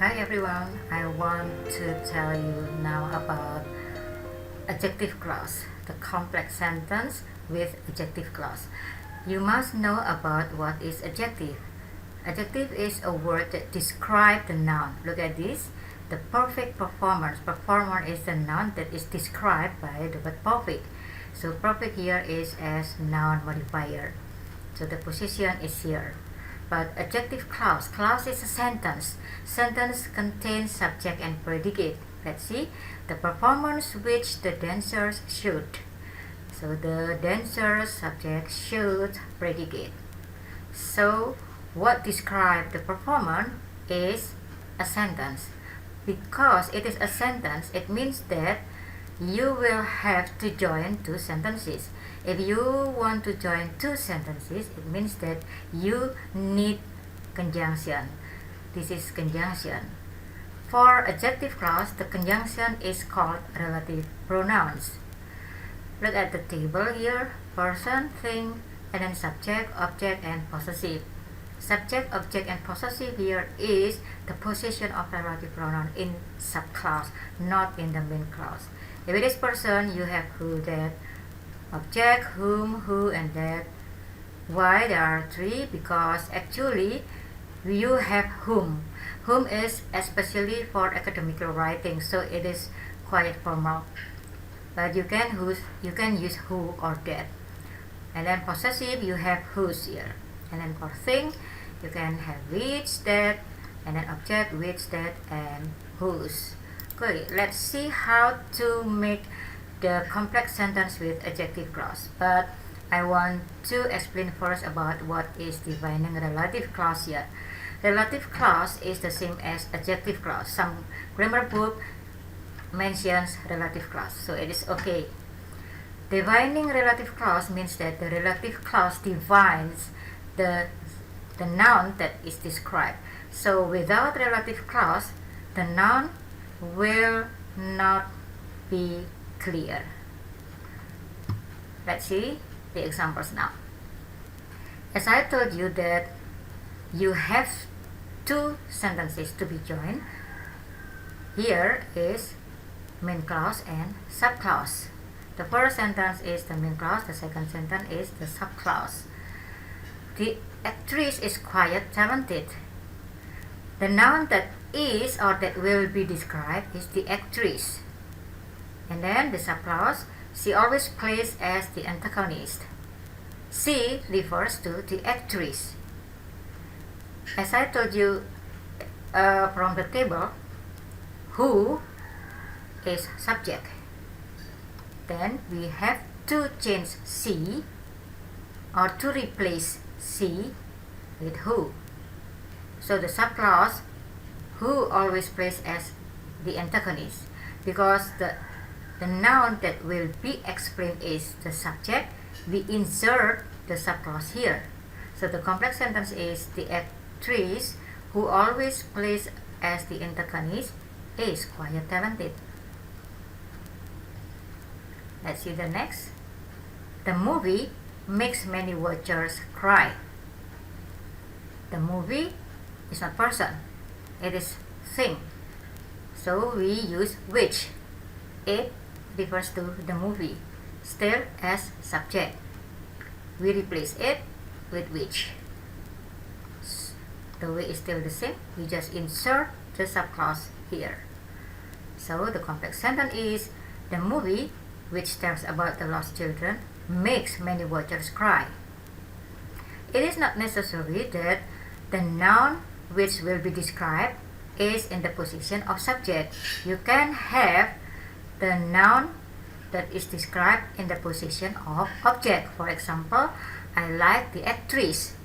Hi everyone, I want to tell you now about adjective clause, the complex sentence with adjective clause. You must know about what is adjective. Adjective is a word that describes the noun. Look at this. The perfect performance. Performer is the noun that is described by the word perfect. So perfect here is as noun modifier. So the position is here. But adjective clause. Clause is a sentence. Sentence contains subject and predicate. Let's see. The performance which the dancers should. So the dancer's subject should predicate. So what describes the performance is a sentence. Because it is a sentence, it means that you will have to join two sentences. If you want to join two sentences, it means that you need conjunction. This is conjunction. For adjective clause, the conjunction is called relative pronouns. Look at the table here. Person, thing, and then subject, object, and possessive. Subject, object, and possessive here is the position of relative pronoun in subclause, not in the main clause. If it is person, you have who, that, object, whom, who, and that. Why there are three? Because actually you have whom. Whom is especially for academical writing, so it is quite formal. But you can use who or that. And then possessive, you have whose here. And then for thing, you can have which, that, and then object, which, that, and whose. Okay, let's see how to make the complex sentence with adjective clause. But I want to explain first about what is defining relative clause here. Relative clause is the same as adjective clause. Some grammar book mentions relative clause, so it is okay. Defining relative clause means that the relative clause defines the noun that is described. So without relative clause, the noun will not be clear. Let's see the examples now. As I told you that you have two sentences to be joined, here is main clause and subclause. The first sentence is the main clause, the second sentence is the subclause. The actress is quite talented. The noun that is or that will be described is the actress. And then the subclause, she always plays as the antagonist. She refers to the actress. As I told you from the table, who is subject. Then we have to change she or to replace she with who. So the subclause, who always plays as the antagonist, because the noun that will be explained is the subject. We insert the subclause here. So the complex sentence is the actress who always plays as the antagonist is quite talented. Let's see the next. The movie makes many watchers cry. The movie is not person, it is thing. So we use which. It refers to the movie, still as subject. We replace it with which. The way is still the same, we just insert the subclause here. So the complex sentence is the movie, which tells about the lost children, makes many watchers cry. It is not necessary that the noun which will be described is in the position of subject. You can have the noun that is described in the position of object. For example, I like the actress.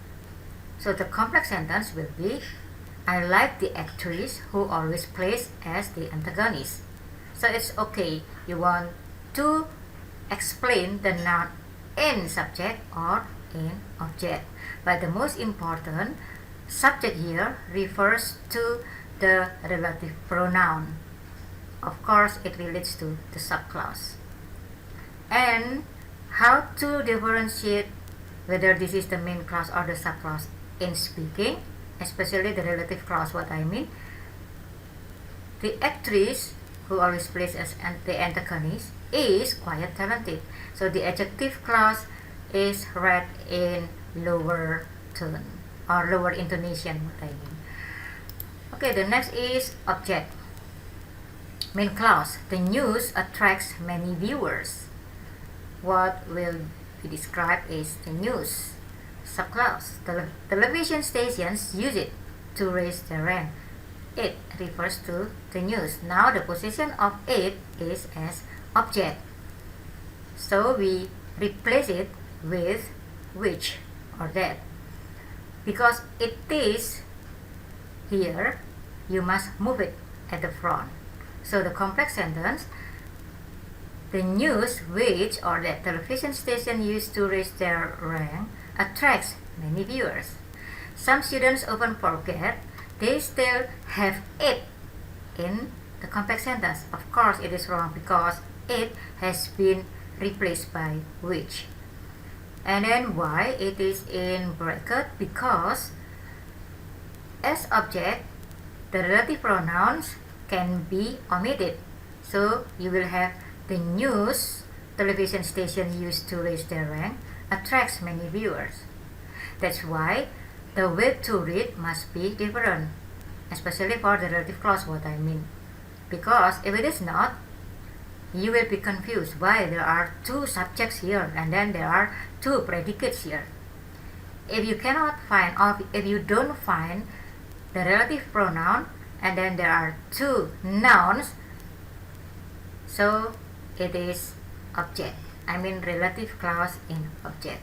So the complex sentence will be, I like the actress who always plays as the antagonist. So it's okay, you want to explain the noun in subject or in object. But the most important, subject here refers to the relative pronoun. Of course, it relates to the subclause. And how to differentiate whether this is the main clause or the subclause in speaking, especially the relative clause, what I mean. the actress who always plays as the antagonist is quite talented. So the adjective clause is read in lower tone or lower intonation, what I mean. Okay, the next is object. Main clause. The news attracts many viewers. What will be described is the news. Subclause. Television stations use it to raise their rank. It refers to the news. Now the position of it is as object. So we replace it with which or that. Because it is here, you must move it at the front. So the complex sentence, the news which or that television station used to raise their rank attracts many viewers. Some students often forget they still have it in the complex sentence. Of course, it is wrong because it has been replaced by which. And then why it is in bracket? Because as object, the relative pronouns can be omitted. So you will have the news television station used to raise their rank attracts many viewers. That's why the way to read must be different, especially for the relative clause, what I mean. Because if it is not, you will be confused why there are two subjects here and then there are two predicates here. If you cannot find, or if you don't find the relative pronoun and then there are two nouns, so it is object. I mean relative clause in object.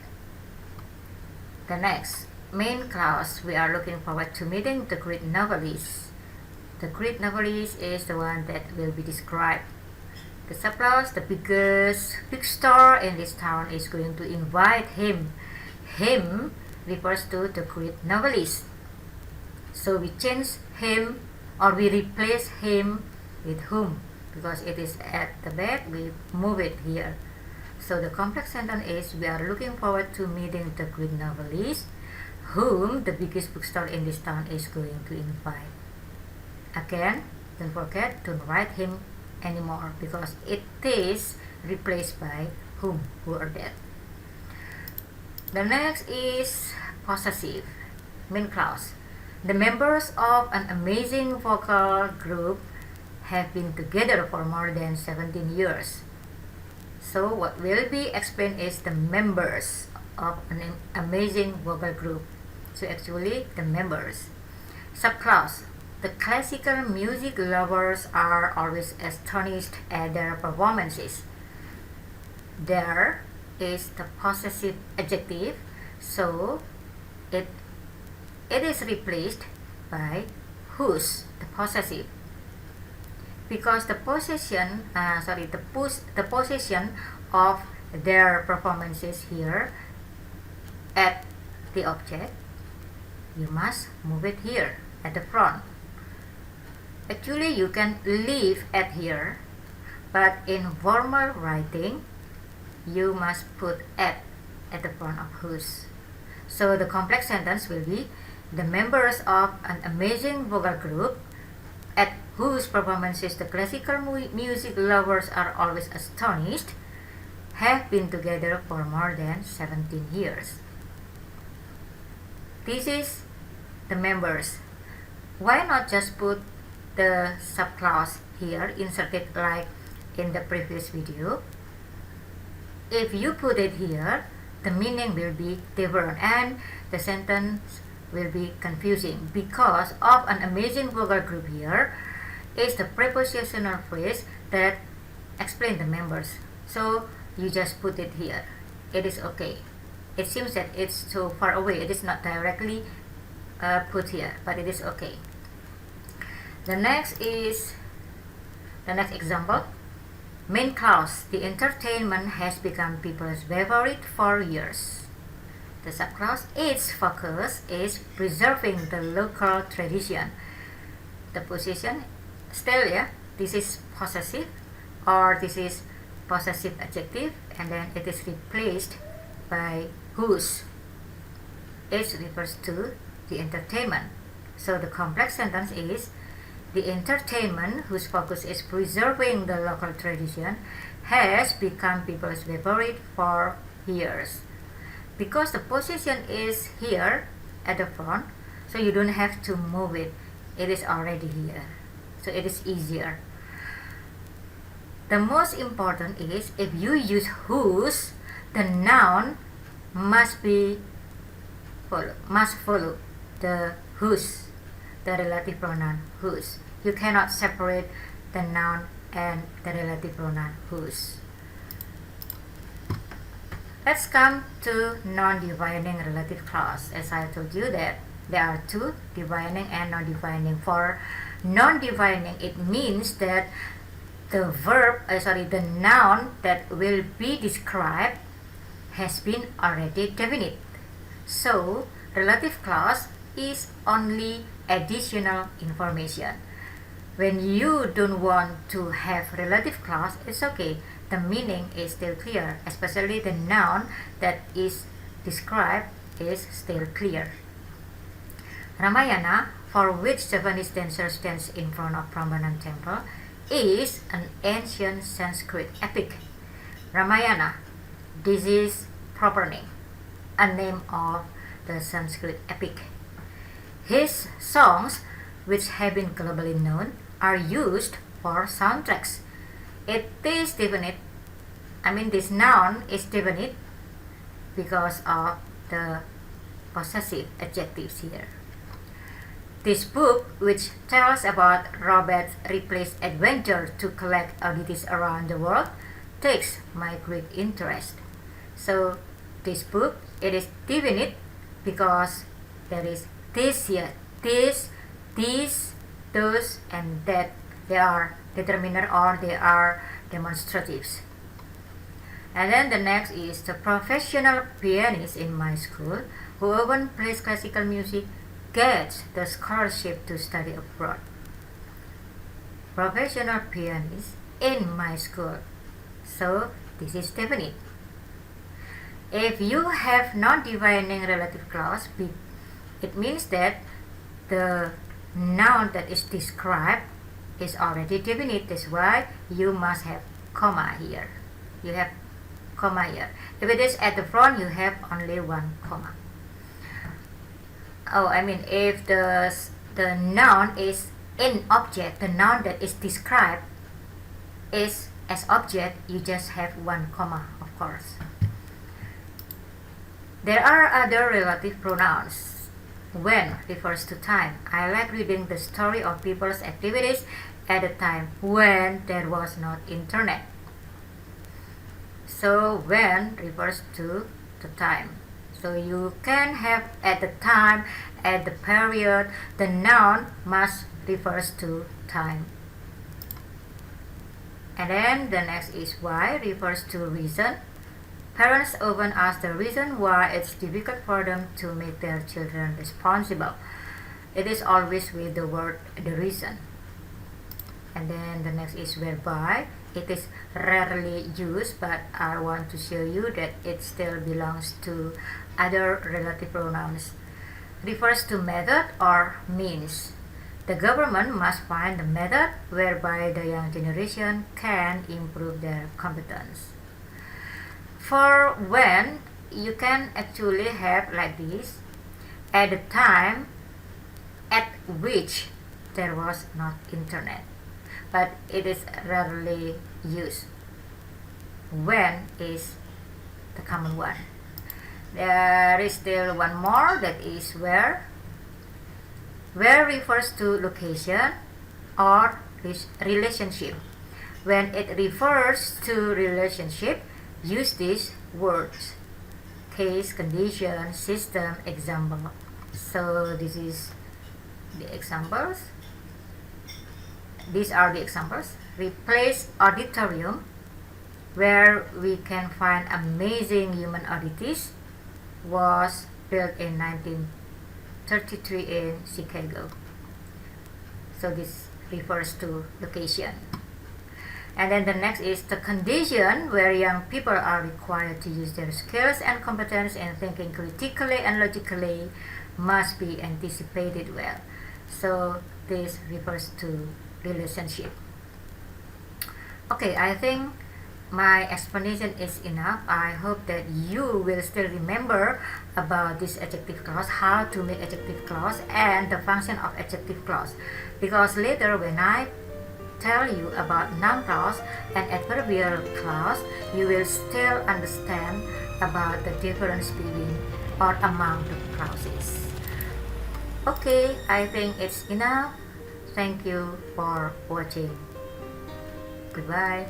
The next, main clause, we are looking forward to meeting the great novelist. The great novelist is the one that will be described. The subclause, the biggest bookstore in this town is going to invite him. Him refers to the great novelist. So we change him or we replace him with whom. Because it is at the back, we move it here. So the complex sentence is, we are looking forward to meeting the great novelist whom the biggest bookstore in this town is going to invite. Again, don't forget, don't write him anymore because it is replaced by whom, who or that. The next is possessive, main clause. The members of an amazing vocal group have been together for more than 17 years. So what will be explained is the members of an amazing vocal group. So actually the members. Subclause. The classical music lovers are always astonished at their performances. There is the possessive adjective, so it is replaced by whose, the possessive. Because the possession, the possession of their performances here at the object, you must move it here at the front. Actually, you can leave at here, but in formal writing, you must put at the front of whose. So the complex sentence will be, the members of an amazing vocal group at whose performances the classical music lovers are always astonished have been together for more than 17 years. This is the members. Why not just put the subclause here, inserted like in the previous video? If you put it here, the meaning will be different and the sentence will be confusing because of an amazing vocal group here is the prepositional phrase that explains the members. So you just put it here. It is okay. It seems that it's so far away. It is not directly put here, but it is okay. The next example. Main clause. The entertainment has become people's favorite for years. The subclause, its focus is preserving the local tradition. The position, still, this is possessive or this is possessive adjective and then it is replaced by whose. It refers to the entertainment. So the complex sentence is, The entertainment, whose focus is preserving the local tradition, has become people's favorite for years. Because the position is here at the front, so you don't have to move it. It is already here. So it is easier. The most important is if you use whose, the noun must follow the whose, the relative pronoun whose. You cannot separate the noun and the relative pronoun whose. Let's come to non-defining relative clause. As I told you that there are two, defining and non-defining. For non-defining, it means that the the noun that will be described has been already definite. So, relative clause is only additional information. When you don't want to have relative clause, it's okay. The meaning is still clear, especially the noun that is described is still clear. Ramayana, for which Japanese dancer stands in front of Prambanan temple, is an ancient Sanskrit epic. Ramayana, this is proper name, a name of the Sanskrit epic. His songs, which have been globally known, are used for soundtracks. It is definite, this noun is definite because of the possessive adjectives here. This book, which tells about Robert's replaced adventure to collect oddities around the world, takes my great interest. So this book, it is definite because there is this here, this, those, and that. They are determiner or they are demonstratives. And then the next is the professional pianist in my school, who often plays classical music, gets the scholarship to study abroad. Professional pianist in my school. So this is definite. If you have non-defining relative clause, it means that the noun that is described is already definite. That's why you must have comma here. You have comma here. If it is at the front, you have only one comma. If the noun is in object, the noun that is described is as object, you just have one comma, of course. There are other relative pronouns. When refers to time. I like reading the story of people's activities at a time when there was not internet. So when refers to the time. So you can have at the time, at the period, the noun must refers to time. And then the next is why, refers to reason. Parents often ask the reason why it's difficult for them to make their children responsible. It is always with the word the reason. And then the next is whereby. It is rarely used, but I want to show you that it still belongs to other relative pronouns. Refers to method or means. The government must find the method whereby the young generation can improve their competence. For when, you can actually have like this, at the time at which there was not internet, but it is rarely used. When is the common one. There is still one more, that is where. Where refers to location or relationship. When it refers to relationship, use these words: case, condition, system, example. So this is the examples. These are the examples. Replace auditorium, where we can find amazing human oddities, was built in 1933 in Chicago. So this refers to location. And then the next is the condition, where young people are required to use their skills and competence in thinking critically and logically, must be anticipated well. So this refers to relationship. Okay, I think my explanation is enough. I hope that you will still remember about this adjective clause, how to make adjective clause and the function of adjective clause, because later when I tell you about noun clause and adverbial clause, you will still understand about the difference between or among the clauses. Okay, I think it's enough. Thank you for watching. Goodbye.